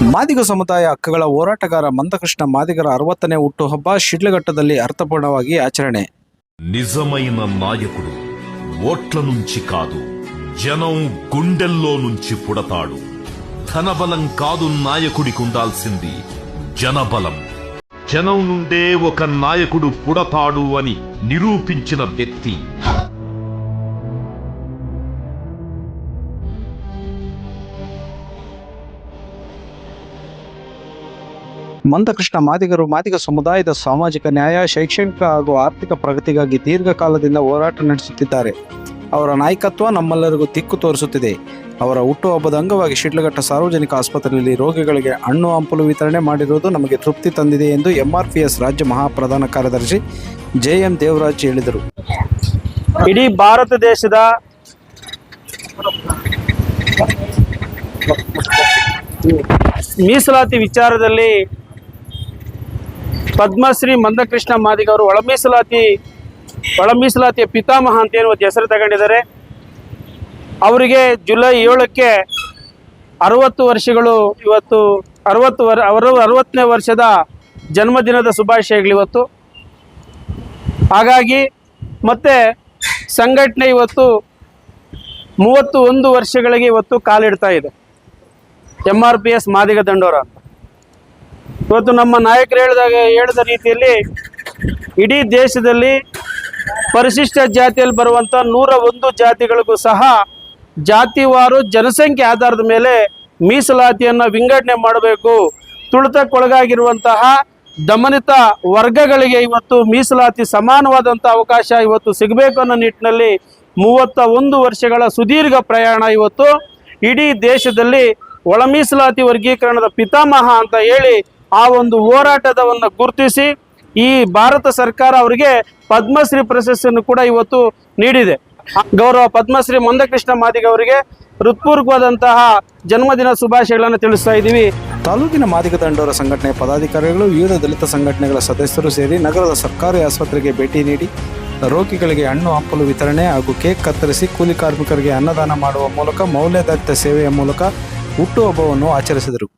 ಮಾದಿಗ ಸಮುದಾಯ ಹಕ್ಕುಗಳ ಹೋರಾಟಗಾರ ಮಂದಕೃಷ್ಣ ಮಾದಿಗರ 60ನೇ ಹುಟ್ಟುಹಬ್ಬ ಶಿಡ್ಲಘಟ್ಟದಲ್ಲಿ అర్థపూర్ణವಾಗಿ ఆచರಣೆ. నిజమైన నాయకుడు ఓట్ల నుంచి కాదు, జనం గుండెల్లో నుంచి పుడతాడు. ధనబలం కాదు నాయకుడికి ఉండాల్సింది, జనబలం. జనం నుండే ఒక నాయకుడు పుడతాడు అని నిరూపించిన వ్యక్తి. ಮಂದಕೃಷ್ಣ ಮಾದಿಗರು ಮಾದಿಗ ಸಮುದಾಯದ ಸಾಮಾಜಿಕ ನ್ಯಾಯ, ಶೈಕ್ಷಣಿಕ ಹಾಗೂ ಆರ್ಥಿಕ ಪ್ರಗತಿಗಾಗಿ ದೀರ್ಘಕಾಲದಿಂದ ಹೋರಾಟ ನಡೆಸುತ್ತಿದ್ದಾರೆ. ಅವರ ನಾಯಕತ್ವ ನಮ್ಮೆಲ್ಲರಿಗೂ ದಿಕ್ಕು ತೋರಿಸುತ್ತಿದೆ. ಅವರ ಹುಟ್ಟುಹಬ್ಬದ ಅಂಗವಾಗಿ ಶಿಡ್ಲಘಟ್ಟ ಸಾರ್ವಜನಿಕ ಆಸ್ಪತ್ರೆಯಲ್ಲಿ ರೋಗಿಗಳಿಗೆ ಹಣ್ಣು ಹಂಪಲು ವಿತರಣೆ ಮಾಡಿರುವುದು ನಮಗೆ ತೃಪ್ತಿ ತಂದಿದೆ ಎಂದು MRPS ರಾಜ್ಯ ಮಹಾಪ್ರಧಾನ ಕಾರ್ಯದರ್ಶಿ JM ದೇವರಾಜ್ ಹೇಳಿದರು. ಇಡೀ ಭಾರತ ದೇಶದ ಮೀಸಲಾತಿ ವಿಚಾರದಲ್ಲಿ ಪದ್ಮಶ್ರೀ ಮಂದಕೃಷ್ಣ ಮಾದಿಗ ಅವರು ಒಳ ಮೀಸಲಾತಿಯ ಪಿತಾಮಹ ಅಂತ ಏನು ಹೆಸರು ತಗೊಂಡಿದ್ದಾರೆ. ಅವರಿಗೆ ಜುಲೈ 7ಕ್ಕೆ 60 ವರ್ಷಗಳು. ಇವತ್ತು 60ನೇ ವರ್ಷದ ಜನ್ಮದಿನದ ಶುಭಾಶಯಗಳು ಇವತ್ತು. ಹಾಗಾಗಿ ಮತ್ತೆ ಸಂಘಟನೆ ಇವತ್ತು 31 ವರ್ಷಗಳಿಗೆ ಇವತ್ತು ಕಾಲಿಡ್ತಾ ಇದೆ. MRPS ಮಾದಿಗ ದಂಡೋರ ಅಂತ ಇವತ್ತು ನಮ್ಮ ನಾಯಕರು ಹೇಳಿದ ರೀತಿಯಲ್ಲಿ ಇಡೀ ದೇಶದಲ್ಲಿ ಪರಿಶಿಷ್ಟ ಜಾತಿಯಲ್ಲಿ ಬರುವಂಥ 101 ಜಾತಿಗಳಿಗೂ ಸಹ ಜಾತಿವಾರು ಜನಸಂಖ್ಯೆ ಆಧಾರದ ಮೇಲೆ ಮೀಸಲಾತಿಯನ್ನು ವಿಂಗಡಣೆ ಮಾಡಬೇಕು. ತುಳಿತಕ್ಕೊಳಗಾಗಿರುವಂತಹ ದಮನಿತ ವರ್ಗಗಳಿಗೆ ಇವತ್ತು ಮೀಸಲಾತಿ ಸಮಾನವಾದಂಥ ಅವಕಾಶ ಇವತ್ತು ಸಿಗಬೇಕು ಅನ್ನೋ ನಿಟ್ಟಿನಲ್ಲಿ 31 ವರ್ಷಗಳ ಸುದೀರ್ಘ ಪ್ರಯಾಣ ಇವತ್ತು ಇಡೀ ದೇಶದಲ್ಲಿ ಒಳ ಮೀಸಲಾತಿ ವರ್ಗೀಕರಣದ ಪಿತಾಮಹ ಅಂತ ಹೇಳಿ ಆ ಒಂದು ಹೋರಾಟದವನ್ನು ಗುರುತಿಸಿ ಈ ಭಾರತ ಸರ್ಕಾರ ಅವರಿಗೆ ಪದ್ಮಶ್ರೀ ಪ್ರಶಸ್ತಿಯನ್ನು ಕೂಡ ಇವತ್ತು ನೀಡಿದೆ. ಗೌರವ ಪದ್ಮಶ್ರೀ ಮಂದಕೃಷ್ಣ ಮಾದಿಗ ಅವರಿಗೆ ಹೃತ್ಪೂರ್ವಕವಾದಂತಹ ಜನ್ಮದಿನ ಶುಭಾಶಯಗಳನ್ನು ತಿಳಿಸ್ತಾ ಇದ್ದೀವಿ. ತಾಲೂಕಿನ ಮಾದಿಗ ದಂಡೋರ ಸಂಘಟನೆಯ ಪದಾಧಿಕಾರಿಗಳು, ವಿವಿಧ ದಲಿತ ಸಂಘಟನೆಗಳ ಸದಸ್ಯರು ಸೇರಿ ನಗರದ ಸರ್ಕಾರಿ ಆಸ್ಪತ್ರೆಗೆ ಭೇಟಿ ನೀಡಿ ರೋಗಿಗಳಿಗೆ ಹಣ್ಣು ಹಂಪಲು ವಿತರಣೆ ಹಾಗೂ ಕೇಕ್ ಕತ್ತರಿಸಿ ಕೂಲಿ ಕಾರ್ಮಿಕರಿಗೆ ಅನ್ನದಾನ ಮಾಡುವ ಮೂಲಕ ಮೌಲ್ಯಾಧಾರಿತ ಸೇವೆಯ ಮೂಲಕ ಹುಟ್ಟುಹಬ್ಬವನ್ನು ಆಚರಿಸಿದರು.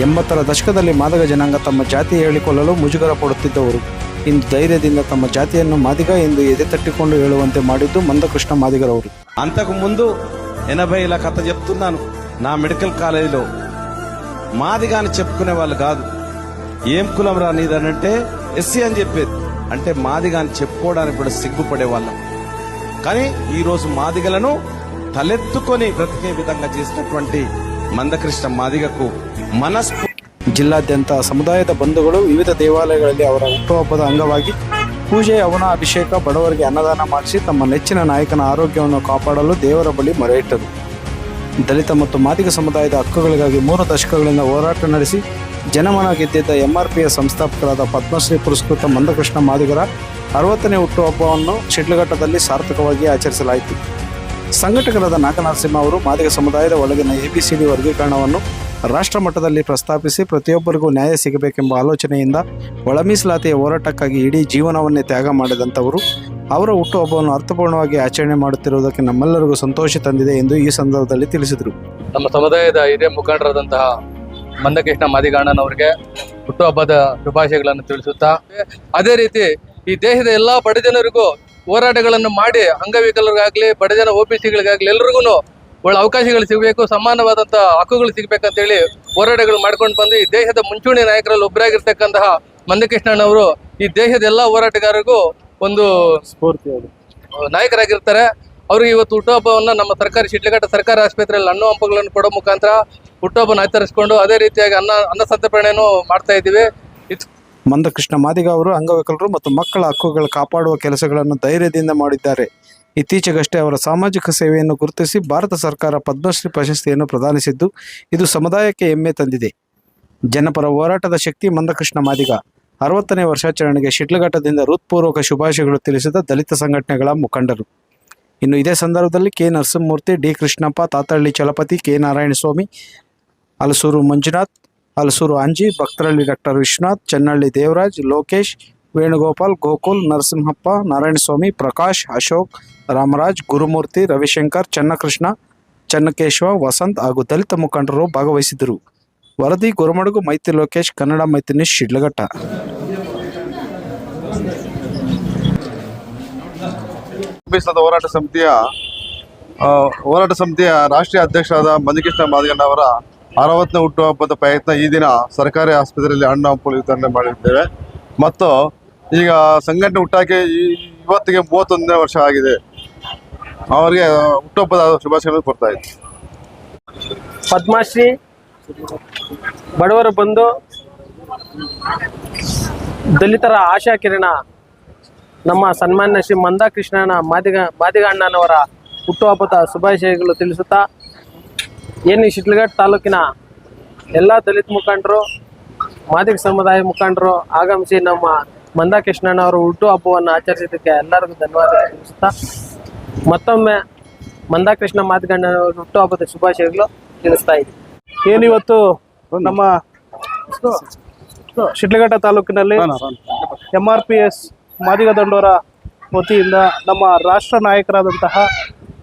ಎಂಬತ್ತರ ದಶಕದಲ್ಲಿ ಮಾದಿಗ ಜನಾಂಗ ತಮ್ಮ ಜಾತಿ ಹೇಳಿಕೊಳ್ಳಲು ಮುಜುಗರ ಪಡುತ್ತಿದ್ದವರು ಇಂದು ಧೈರ್ಯದಿಂದ తమ జాతిಯನ್ನು మాదిగ ಎಂದು ఎదెతట్టిಕೊಂಡು ಹೇಳುವಂತೆ ಮಾಡಿದ್ದು మందకృష్ణ మాదిగరವರು. అంతకు ముందు 80ల కథ చెప్తున్నాను. నా మెడికల్ కాలేజీలో మాదిగా అని చెప్పుకునే వాళ్ళు కాదు. ఏం కులం రా నీదనంటే ఎస్సీ అని చెప్పేది. అంటే మాదిగా అని చెప్పుకోవడానికి కూడా సిగ్గుపడే వాళ్ళం. కానీ ఈరోజు మాదిగలను తలెత్తుకొని బ్రతికే విధంగా చేసినటువంటి మందకృష్ణ మాదిగకు ಜಿಲ್ಲಾದ್ಯಂತ ಸಮುದಾಯದ ಬಂಧುಗಳು ವಿವಿಧ ದೇವಾಲಯಗಳಲ್ಲಿ ಅವರ ಹುಟ್ಟುಹಬ್ಬದ ಅಂಗವಾಗಿ ಪೂಜೆ, ಹವನ, ಅಭಿಷೇಕ, ಬಡವರಿಗೆ ಅನ್ನದಾನ ಮಾಡಿಸಿ ತಮ್ಮ ನೆಚ್ಚಿನ ನಾಯಕನ ಆರೋಗ್ಯವನ್ನು ಕಾಪಾಡಲು ದೇವರ ಬಳಿ ಮೊರೆಯಿಟ್ಟರು. ದಲಿತ ಮತ್ತು ಮಾದಿಗ ಸಮುದಾಯದ ಹಕ್ಕುಗಳಿಗಾಗಿ 3 ದಶಕಗಳಿಂದ ಹೋರಾಟ ನಡೆಸಿ ಜನಮನ ಗೆದ್ದಿದ್ದ MRPS ಸಂಸ್ಥಾಪಕರಾದ ಪದ್ಮಶ್ರೀ ಪುರಸ್ಕೃತ ಮಂದಕೃಷ್ಣ ಮಾದಿಗರ 60ನೇ ಹುಟ್ಟುಹಬ್ಬವನ್ನು ಶಿಡ್ಲಘಟ್ಟದಲ್ಲಿ ಸಾರ್ಥಕವಾಗಿ ಆಚರಿಸಲಾಯಿತು. ಸಂಘಟಕರಾದ ನಾಗನರಸಿಂಹ ಅವರು ಮಾದಿಗ ಸಮುದಾಯದ ಒಳಗಿನ ABCD ವರ್ಗೀಕರಣವನ್ನು ರಾಷ್ಟ್ರ ಮಟ್ಟದಲ್ಲಿ ಪ್ರಸ್ತಾಪಿಸಿ ಪ್ರತಿಯೊಬ್ಬರಿಗೂ ನ್ಯಾಯ ಸಿಗಬೇಕೆಂಬ ಆಲೋಚನೆಯಿಂದ ಒಳ ಮೀಸಲಾತಿಯ ಹೋರಾಟಕ್ಕಾಗಿ ಇಡೀ ಜೀವನವನ್ನೇ ತ್ಯಾಗ ಮಾಡಿದಂಥವರು ಅವರ ಹುಟ್ಟುಹಬ್ಬವನ್ನು ಅರ್ಥಪೂರ್ಣವಾಗಿ ಆಚರಣೆ ಮಾಡುತ್ತಿರುವುದಕ್ಕೆ ನಮ್ಮೆಲ್ಲರಿಗೂ ಸಂತೋಷ ತಂದಿದೆ ಎಂದು ಈ ಸಂದರ್ಭದಲ್ಲಿ ತಿಳಿಸಿದರು. ನಮ್ಮ ಸಮುದಾಯದ ಹಿರಿಯ ಮುಖಂಡರಾದಂತಹ ಮಂದಕೃಷ್ಣ ಮಾದಿಗಣ್ಣನವರಿಗೆ ಹುಟ್ಟುಹಬ್ಬದ ಶುಭಾಶಯಗಳನ್ನು ತಿಳಿಸುತ್ತಾ, ಅದೇ ರೀತಿ ಈ ದೇಶದ ಎಲ್ಲಾ ಬಡಜನರಿಗೂ ಹೋರಾಟಗಳನ್ನು ಮಾಡಿ ಅಂಗವಿಕಲರಿಗಾಗ್ಲಿ, ಬಡಜನ OBCಗಳಿಗಾಗ್ಲಿ ಎಲ್ರಿಗೂ ಒಳ್ಳೆ ಅವಕಾಶಗಳು ಸಿಗಬೇಕು, ಸಮಾನವಾದಂತಹ ಹಕ್ಕುಗಳು ಸಿಗ್ಬೇಕಂತೇಳಿ ಹೋರಾಟಗಳು ಮಾಡ್ಕೊಂಡು ಬಂದು ಈ ದೇಶದ ಮುಂಚೂಣಿ ನಾಯಕರಲ್ಲಿ ಒಬ್ಬರಾಗಿರ್ತಕ್ಕಂತಹ ಮಂದಕೃಷ್ಣನವರು ಈ ದೇಶದ ಎಲ್ಲ ಹೋರಾಟಗಾರರಿಗೂ ಒಂದು ನಾಯಕರಾಗಿರ್ತಾರೆ. ಅವ್ರಿಗೆ ಇವತ್ತು ಹುಟ್ಟುಹಬ್ಬವನ್ನು ನಮ್ಮ ಸರ್ಕಾರಿ ಶಿಡ್ಲಘಟ್ಟ ಸರ್ಕಾರಿ ಆಸ್ಪತ್ರೆಯಲ್ಲಿ ಹಣ್ಣು ಹಂಪಗಳನ್ನು ಕೊಡೋ ಮುಖಾಂತರ ಹುಟ್ಟುಹಬ್ಬನ ಆಚರಿಸಿಕೊಂಡು ಅದೇ ರೀತಿಯಾಗಿ ಅನ್ನ ಸಂತರ್ಪಣೆಯನ್ನು ಮಾಡ್ತಾ ಇದ್ದೀವಿ. ಮಂದಕೃಷ್ಣ ಮಾದಿಗ ಅವರು ಅಂಗವಿಕಲರು ಮತ್ತು ಮಕ್ಕಳ ಹಕ್ಕುಗಳ ಕಾಪಾಡುವ ಕೆಲಸಗಳನ್ನು ಧೈರ್ಯದಿಂದ ಮಾಡಿದ್ದಾರೆ. ಇತ್ತೀಚೆಗಷ್ಟೇ ಅವರ ಸಾಮಾಜಿಕ ಸೇವೆಯನ್ನು ಗುರುತಿಸಿ ಭಾರತ ಸರ್ಕಾರ ಪದ್ಮಶ್ರೀ ಪ್ರಶಸ್ತಿಯನ್ನು ಪ್ರದಾನಿಸಿದ್ದು ಇದು ಸಮುದಾಯಕ್ಕೆ ಹೆಮ್ಮೆ ತಂದಿದೆ. ಜನಪರ ಹೋರಾಟದ ಶಕ್ತಿ ಮಂದಕೃಷ್ಣ ಮಾದಿಗ 60ನೇ ವರ್ಷಾಚರಣೆಗೆ ಶಿಡ್ಲಘಟ್ಟದಿಂದ ಹೃತ್ಪೂರ್ವಕ ಶುಭಾಶಯಗಳು ತಿಳಿಸಿದ ದಲಿತ ಸಂಘಟನೆಗಳ ಮುಖಂಡರು. ಇನ್ನು ಇದೇ ಸಂದರ್ಭದಲ್ಲಿ K Narasimhamurthy, D Krishnappa, Tatahalli Chalapathi, K Narayanaswamy, Halasuru Manjunath, Halasuru Anji, Bhaktarahalli doctor Vishwanath, Chennahalli Devaraj, Lokesh, Venugopal, Gokul, Narasimhappa, Narayanaswamy, Prakash, Ashok, Ramaraj, Gurumurthy, Ravishankar, Channakrishna, Channakeshava, Vasanth ಹಾಗೂ ದಲಿತ ಮುಖಂಡರು ಭಾಗವಹಿಸಿದ್ದರು. ವರದಿ ಗುರುಮಡುಗು, ಮೈತ್ರಿ ಲೋಕೇಶ್, ಕನ್ನಡ ಮೈತ್ರಿ ನ್ಯೂಸ್, ಶಿಡ್ಲಘಟ್ಟ. ಹೋರಾಟ ಸಮಿತಿಯ ರಾಷ್ಟ್ರೀಯ ಅಧ್ಯಕ್ಷರಾದ ಮಂದಕೃಷ್ಣ ಮಾದಿಗಣ್ಣವರ 60ನೇ ಹುಟ್ಟುಹಬ್ಬದ ಪ್ರಯತ್ನ ಈ ದಿನ ಸರ್ಕಾರಿ ಆಸ್ಪತ್ರೆಯಲ್ಲಿ ಹಣ್ಣು ಹಂಪಲು ವಿತರಣೆ ಮಾಡಿದ್ದೇವೆ. ಮತ್ತು ಈಗ ಸಂಘಟನೆ ಹುಟ್ಟಾಕಿ ಇವತ್ತಿಗೆ 31ನೇ ವರ್ಷ ಆಗಿದೆ. ಅವರಿಗೆ ಹುಟ್ಟುಹಬ್ಬದ ಶುಭಾಶಯಗಳನ್ನು ಕೊಡ್ತಾ ಇದ್ದೀನಿ. ಪದ್ಮಶ್ರೀ ಬಡವರ ಬಂಧು ದಲಿತರ ಆಶಾ ಕಿರಣ ನಮ್ಮ ಸನ್ಮಾನ್ಯ ಶ್ರೀ ಮಂದಕೃಷ್ಣನ ಮಾದಿಗ ಅಣ್ಣನವರ ಹುಟ್ಟುಹಬ್ಬದ ಶುಭಾಶಯಗಳು ತಿಳಿಸುತ್ತಾ, ಏನು ಶಿಡ್ಲಘಟ್ಟ ತಾಲೂಕಿನ ಎಲ್ಲ ದಲಿತ ಮುಖಂಡರು, ಮಾದಿಗ ಸಮುದಾಯ ಮುಖಂಡರು ಆಗಮಿಸಿ ನಮ್ಮ ಮಂದಕೃಷ್ಣನವರ ಹುಟ್ಟುಹಬ್ಬವನ್ನು ಆಚರಿಸಿದ್ದಕ್ಕೆ ಎಲ್ಲರಿಗೂ ಧನ್ಯವಾದ ತಿಳಿಸುತ್ತಾ, ಮತ್ತೊಮ್ಮೆ ಮಂದಕೃಷ್ಣ ಮಾದಿಗಣ್ಣನವರ ಹುಟ್ಟುಹಬ್ಬದ ಶುಭಾಶಯಗಳು ತಿಳಿಸ್ತಾ ಇದ್ದೀವಿ. ಏನಿವತ್ತು ನಮ್ಮ ಶಿಡ್ಲಘಟ್ಟ ತಾಲೂಕಿನಲ್ಲಿ MRPS ಮಾದಿಗ ದಂಡೋರ ವತಿಯಿಂದ ನಮ್ಮ ರಾಷ್ಟ್ರ ನಾಯಕರಾದಂತಹ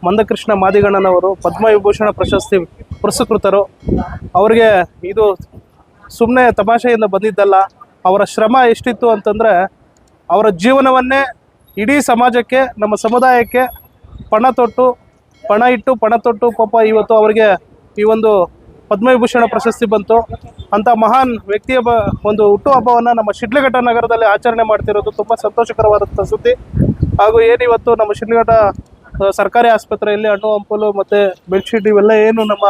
ಮಂದಕೃಷ್ಣ ಮಾದಿಗಣ್ಣನವರು ಪದ್ಮವಿಭೂಷಣ ಪ್ರಶಸ್ತಿ ಪುರಸ್ಕೃತರು. ಅವರಿಗೆ ಇದು ಸುಮ್ಮನೆ ತಮಾಷೆಯಿಂದ ಬಂದಿದ್ದಲ್ಲ. ಅವರ ಶ್ರಮ ಎಷ್ಟಿತ್ತು ಅಂತಂದರೆ, ಅವರ ಜೀವನವನ್ನೇ ಇಡೀ ಸಮಾಜಕ್ಕೆ, ನಮ್ಮ ಸಮುದಾಯಕ್ಕೆ ಪಣ ಇಟ್ಟು ಪಾಪ ಇವತ್ತು ಅವರಿಗೆ ಈ ಒಂದು ಪದ್ಮವಿಭೂಷಣ ಪ್ರಶಸ್ತಿ ಬಂತು. ಅಂಥ ಮಹಾನ್ ವ್ಯಕ್ತಿಯ ಒಂದು ಹುಟ್ಟುಹಬ್ಬವನ್ನು ನಮ್ಮ ಶಿಡ್ಲಘಟ್ಟ ನಗರದಲ್ಲಿ ಆಚರಣೆ ಮಾಡ್ತಿರೋದು ತುಂಬ ಸಂತೋಷಕರವಾದಂಥ ಸುದ್ದಿ. ಹಾಗೂ ಏನಿವತ್ತು ನಮ್ಮ ಶಿಡ್ಲಘಟ್ಟ ಸರ್ಕಾರಿ ಆಸ್ಪತ್ರೆಯಲ್ಲಿ ಹಣ್ಣು ಹಂಪಲು ಮತ್ತು ಬೆಡ್ಶೀಟ್ ಇವೆಲ್ಲ ಏನು ನಮ್ಮ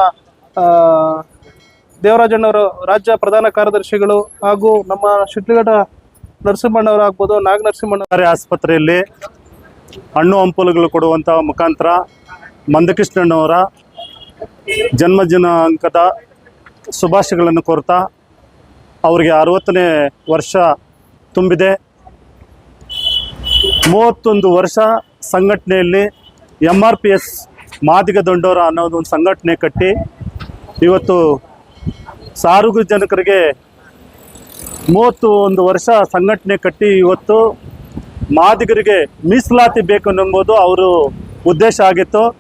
ದೇವರಾಜಣ್ಣವರು ರಾಜ್ಯ ಪ್ರಧಾನ ಕಾರ್ಯದರ್ಶಿಗಳು ಹಾಗೂ ನಮ್ಮ ಶಿಡ್ಲಘಟ್ಟ ನರಸಿಂಹಣ್ಣವರು ಆಗ್ಬೋದು, ನರಸಿಂಹಣ್ಣ ಆಸ್ಪತ್ರೆಯಲ್ಲಿ ಹಣ್ಣು ಹಂಪಲುಗಳು ಕೊಡುವಂಥ ಮುಖಾಂತರ ಮಂದಕೃಷ್ಣಣ್ಣವರ ಜನ್ಮದಿನಾಂಕದ ಶುಭಾಶಯಗಳನ್ನು ಕೋರ್ತಾ, ಅವರಿಗೆ 60ನೇ ವರ್ಷ ತುಂಬಿದೆ. 31 ವರ್ಷ ಸಂಘಟನೆಯಲ್ಲಿ MRPS ಮಾದಿಗ ದಂಡೋರ ಅನ್ನೋದು ಒಂದು ಸಂಘಟನೆ ಕಟ್ಟಿ ಇವತ್ತು ಸಾರ್ವಜನಿಕರಿಗೆ 31 ವರ್ಷ ಸಂಘಟನೆ ಕಟ್ಟಿ ಇವತ್ತು ಮಾದಿಗರಿಗೆ ಮೀಸಲಾತಿ ಬೇಕು ಅನ್ನೋದು ಅವರು ಉದ್ದೇಶ ಆಗಿತ್ತು.